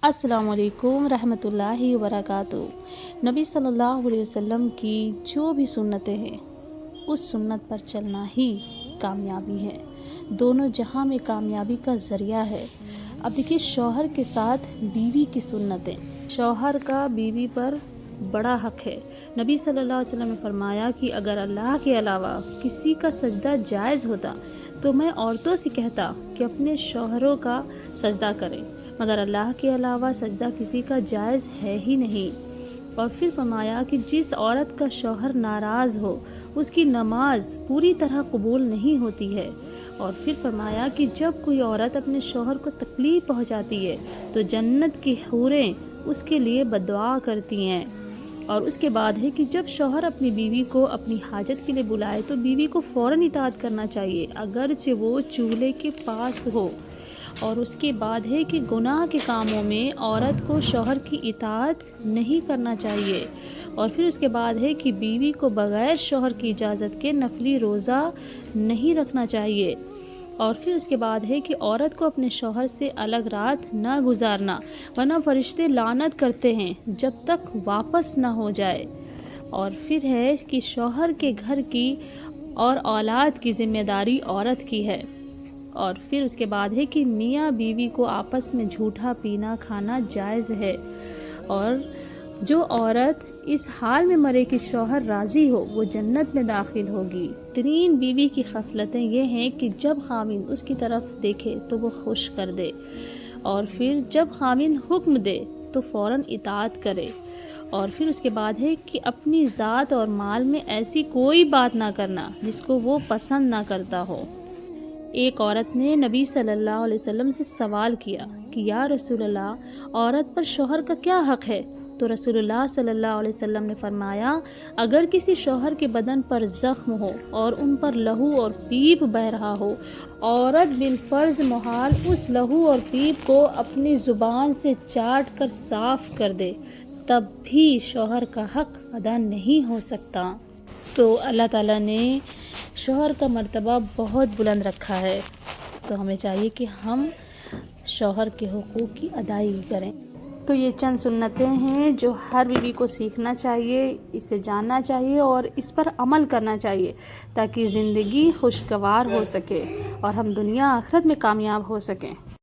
السلام علیکم رحمۃ اللہ وبرکاتہ۔ نبی صلی اللہ علیہ وسلم کی جو بھی سنتیں ہیں اس سنت پر چلنا ہی کامیابی ہے، دونوں جہاں میں کامیابی کا ذریعہ ہے۔ اب دیکھیے شوہر کے ساتھ بیوی کی سنتیں۔ شوہر کا بیوی پر بڑا حق ہے۔ نبی صلی اللہ علیہ وسلم نے فرمایا کہ اگر اللہ کے علاوہ کسی کا سجدہ جائز ہوتا تو میں عورتوں سے کہتا کہ اپنے شوہروں کا سجدہ کریں، مگر اللہ کے علاوہ سجدہ کسی کا جائز ہے ہی نہیں۔ اور پھر فرمایا کہ جس عورت کا شوہر ناراض ہو اس کی نماز پوری طرح قبول نہیں ہوتی ہے۔ اور پھر فرمایا کہ جب کوئی عورت اپنے شوہر کو تکلیف پہنچاتی ہے تو جنت کی حوریں اس کے لیے بددعا کرتی ہیں۔ اور اس کے بعد ہے کہ جب شوہر اپنی بیوی کو اپنی حاجت کے لیے بلائے تو بیوی کو فوراً اطاعت کرنا چاہیے اگرچہ وہ چولہے کے پاس ہو۔ اور اس کے بعد ہے کہ گناہ کے کاموں میں عورت کو شوہر کی اطاعت نہیں کرنا چاہیے۔ اور پھر اس کے بعد ہے کہ بیوی کو بغیر شوہر کی اجازت کے نفلی روزہ نہیں رکھنا چاہیے۔ اور پھر اس کے بعد ہے کہ عورت کو اپنے شوہر سے الگ رات نہ گزارنا، ورنہ فرشتے لعنت کرتے ہیں جب تک واپس نہ ہو جائے۔ اور پھر ہے کہ شوہر کے گھر کی اور اولاد کی ذمہ داری عورت کی ہے۔ اور پھر اس کے بعد ہے کہ میاں بیوی کو آپس میں جھوٹا پینا کھانا جائز ہے۔ اور جو عورت اس حال میں مرے کہ شوہر راضی ہو وہ جنت میں داخل ہوگی۔ ترین بیوی کی خصلتیں یہ ہیں کہ جب خاوند اس کی طرف دیکھے تو وہ خوش کر دے، اور پھر جب خاوند حکم دے تو فوراً اطاعت کرے۔ اور پھر اس کے بعد ہے کہ اپنی ذات اور مال میں ایسی کوئی بات نہ کرنا جس کو وہ پسند نہ کرتا ہو۔ ایک عورت نے نبی صلی اللہ علیہ وسلم سے سوال کیا کہ یا رسول اللہ، عورت پر شوہر کا کیا حق ہے؟ تو رسول اللہ صلی اللہ علیہ وسلم نے فرمایا، اگر کسی شوہر کے بدن پر زخم ہو اور ان پر لہو اور پیپ بہہ رہا ہو، عورت بالفرض محال اس لہو اور پیپ کو اپنی زبان سے چاٹ کر صاف کر دے، تب بھی شوہر کا حق ادا نہیں ہو سکتا۔ تو اللہ تعالیٰ نے شوہر کا مرتبہ بہت بلند رکھا ہے، تو ہمیں چاہیے کہ ہم شوہر کے حقوق کی ادائیگی کریں۔ تو یہ چند سنتیں ہیں جو ہر بیوی کو سیکھنا چاہیے، اسے جاننا چاہیے اور اس پر عمل کرنا چاہیے تاکہ زندگی خوشگوار ہو سکے اور ہم دنیا آخرت میں کامیاب ہو سکیں۔